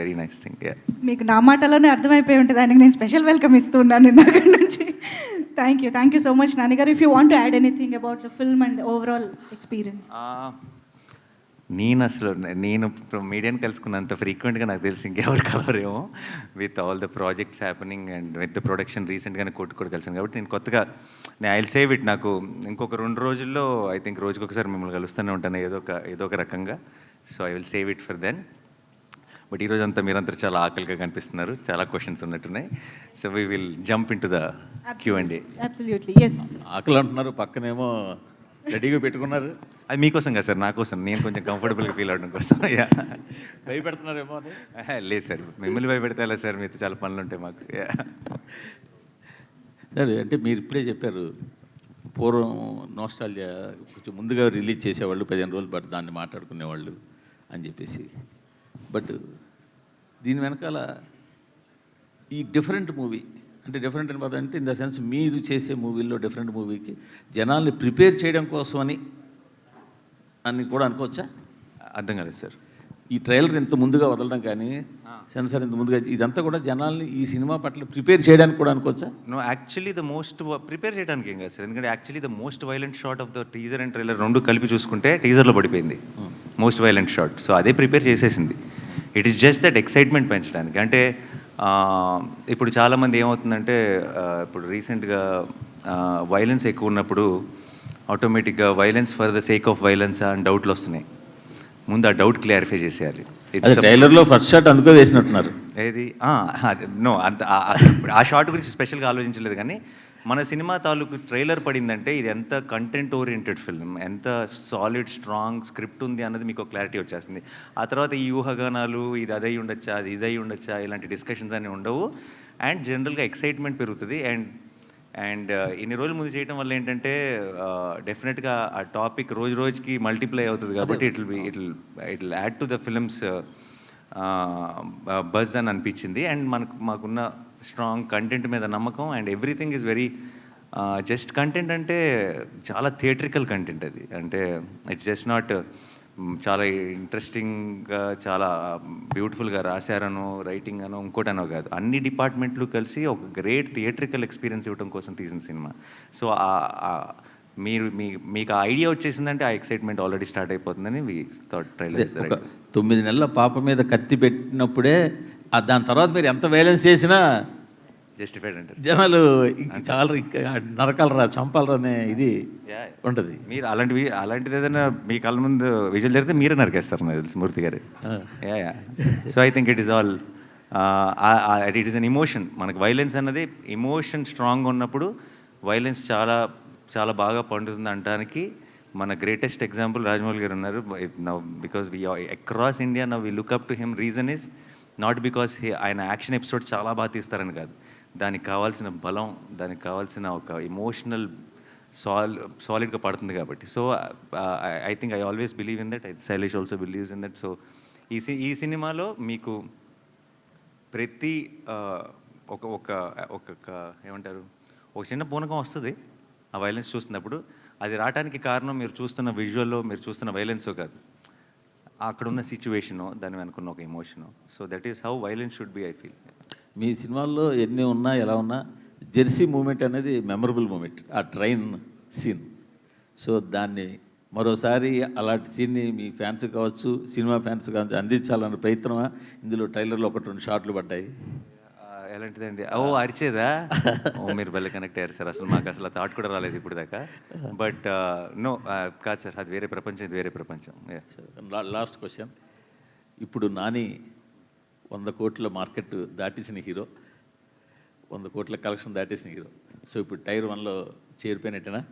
Very nice thing. మీకు నా మాటలోనే అర్థమైపోయి ఉంటుంది. ఆయనకి నేను స్పెషల్ వెల్కమ్ ఇస్తూ ఉన్నాను ఇందాక నుంచి. థ్యాంక్ యూ సో మచ్ నాన్నగారు. If you want to add anything about the film and overall experience. నేను మీడియాని కలుసుకున్నంత ఫ్రీక్వెంట్గా నాకు తెలిసి ఇంకెవరు కలవరేమో with all the projects happening and with the production రీసెంట్గానే కూడా కలిసాను కాబట్టి నేను కొత్తగా ఐ విల్ సేవ్ ఇట్. నాకు ఇంకొక 2 రోజుల్లో ఐ థింక్ రోజుకొకసారి మిమ్మల్ని కలుస్తూనే ఉంటాను ఏదో ఒక రకంగా. So I will save it for then. But ఈరోజు అంతా మీరంతా చాలా ఆకలిగా కనిపిస్తున్నారు, చాలా క్వశ్చన్స్ ఉన్నట్టున్నాయి. So we will jump into the Q&A. Absolutely yes. ఆకలి అంటున్నారు, పక్కనేమో రెడీగా పెట్టుకున్నారు. అది మీకోసం కదా సార్, నా కోసం, నేను కొంచెం కంఫర్టబుల్గా ఫీల్ అవడం కోసం. భయపెడుతున్నారేమో అని. లేదు సార్, మిమ్మల్ని భయపెడతా సార్, మీతో చాలా పనులు ఉంటాయి మాకు. సరే, అంటే మీరు ఇప్పుడే చెప్పారు పూర్వం నోస్టాల్జియా కొంచెం ముందుగా రిలీజ్ చేసేవాళ్ళు, 15 రోజులు బట్ దాన్ని మాట్లాడుకునేవాళ్ళు అని చెప్పేసి. బట్ దీని వెనకాల ఈ డిఫరెంట్ మూవీ అంటే డిఫరెంట్ అంటే ఇన్ ద సెన్స్ మీరు చేసే మూవీల్లో డిఫరెంట్ మూవీకి జనాల్ని ప్రిపేర్ చేయడం కోసం అని కూడా అనుకోవచ్చా? అర్థం కాలేదు సార్. ఈ ట్రైలర్ ఇంత ముందుగా వదలడం కానీ సెన్సార్ ఇంత ముందుగా ఇదంతా కూడా జనాల్ని ఈ సినిమా పట్ల ప్రిపేర్ చేయడానికి కూడా అనుకోవచ్చా? No, actually the most prepare చేయడానికి ఏం కాదు సార్. ఎందుకంటే actually the most violent shot of the teaser and trailer రెండు కలిపి చూసుకుంటే టీజర్లో పడిపోయింది మోస్ట్ వైలెంట్ షాట్. సో అదే ప్రిపేర్ చేసేసింది. It is just that excitement పెంచడానికి. అంటే ఇప్పుడు చాలామంది ఏమవుతుందంటే ఇప్పుడు రీసెంట్గా వైలెన్స్ ఎక్కువ ఉన్నప్పుడు ఆటోమేటిక్గా violence for the sake of violence అని డౌట్లు వస్తున్నాయి. ముందు ఆ డౌట్ క్లారిఫై చేసేయాలి. ట్రైలర్లో ఫస్ట్ షాట్ అందుకో వేసినట్టున్నారు. ఏది నో, అంత ఆ షాట్ గురించి స్పెషల్గా ఆలోచించలేదు. కానీ మన సినిమా తాలూకు ట్రైలర్ పడిందంటే ఇది ఎంత కంటెంట్ ఓరియంటెడ్ ఫిల్మ్, ఎంత సాలిడ్ స్ట్రాంగ్ స్క్రిప్ట్ ఉంది అన్నది మీకు క్లారిటీ వచ్చేస్తుంది. ఆ తర్వాత ఈ ఊహాగానాలు ఇది అదై ఉండొచ్చా, అది ఇదై ఉండొచ్చా, ఇలాంటి డిస్కషన్స్ అన్నీ ఉండవు. అండ్ జనరల్గా ఎక్సైట్మెంట్ పెరుగుతుంది. అండ్ ఇన్ని రోజుల ముందు చేయడం వల్ల ఏంటంటే డెఫినెట్గా ఆ టాపిక్ రోజు రోజుకి మల్టిప్లై అవుతుంది. కాబట్టి it add to the films buzz అని అనిపించింది. అండ్ మాకున్న స్ట్రాంగ్ కంటెంట్ మీద నమ్మకం and everything is very just content అంటే చాలా థియేట్రికల్ కంటెంట్ అది. అంటే ఇట్స్ జస్ట్ నాట్ చాలా ఇంట్రెస్టింగ్గా చాలా బ్యూటిఫుల్గా రాశారనో రైటింగ్ అనో ఇంకోటనో కాదు. అన్ని డిపార్ట్మెంట్లు కలిసి ఒక గ్రేట్ థియేట్రికల్ ఎక్స్పీరియన్స్ ఇవ్వడం కోసం తీసిన సినిమా. సో మీకు ఆ ఐడియా వచ్చేసిందంటే ఆ ఎక్సైట్మెంట్ ఆల్రెడీ స్టార్ట్ అయిపోతుందని ట్రైలర్. 9 నెలల పాప మీద కత్తి పెట్టినప్పుడే దాని తర్వాత మీరు ఎంత వైలెన్స్ చేసినా జస్టిఫైడ్ అంటారు జనాలు. చాలా నరకాలరా, చంపాలరా అనే ఇది ఉంటుంది. మీరు అలాంటిది ఏదైనా మీ కళ్ళ ముందు విజువల్ జరిగితే మీరే నరికేస్తారు నాకు తెలిసి మూర్తి గారు. So I think it is all it is an emotion. మనకు వైలెన్స్ అన్నది ఎమోషన్ స్ట్రాంగ్ ఉన్నప్పుడు వైలెన్స్ చాలా చాలా బాగా పండుతుంది అనడానికి మన గ్రేటెస్ట్ ఎగ్జాంపుల్ రాజమౌళి గారు ఉన్నారు. Because we across India now we look up to him. Reason is not because ఆయన యాక్షన్ ఎపిసోడ్ చాలా బాగా తీస్తారని కాదు, దానికి కావాల్సిన బలం, దానికి కావాల్సిన ఒక ఎమోషనల్ సాలిడ్గా పడుతుంది కాబట్టి. So I think I always believe in that. Shailesh also believes in that. So ఈ సినిమాలో మీకు ప్రతి ఒక ఏమంటారు, ఒక చిన్న పూనకం వస్తుంది ఆ వైలెన్స్ చూస్తున్నప్పుడు. అది రావడానికి కారణం మీరు చూస్తున్న విజువల్లో మీరు చూస్తున్న వైలెన్సో కాదు, అక్కడున్న సిచ్యువేషను, దాని వెనుకున్న ఒక emotion. So that is how violence should be, I feel. మీ సినిమాల్లో ఎన్ని ఉన్నా ఎలా ఉన్నా జెర్సీ మూమెంట్ అనేది మెమరబుల్ మూమెంట్, ఆ ట్రైన్ సీన్. సో దాన్ని మరోసారి అలాంటి సీన్ని మీ ఫ్యాన్స్ కావచ్చు, సినిమా ఫ్యాన్స్ కావచ్చు అందించాలన్న ప్రయత్నమా? ఇందులో ట్రైలర్లో 1-2 షాట్లు పడ్డాయి. ఎలాంటిదండి? అరిచేదా? మీరు భలే కనెక్ట్ అయ్యారు సార్. అసలు మాకు అసలు థాట్ కూడా రాలేదు ఇప్పుడు దాకా. బట్ నో, కాదు సార్, అది వేరే ప్రపంచం, ఇది వేరే ప్రపంచం. Last question. ఇప్పుడు నాని 100 కోట్ల మార్కెట్ దాటేసిన హీరో, 100 కోట్ల కలెక్షన్ దాటేసిన హీరో. సో ఇప్పుడు టైర్ 1లో చేరిపోయినట్టేనా?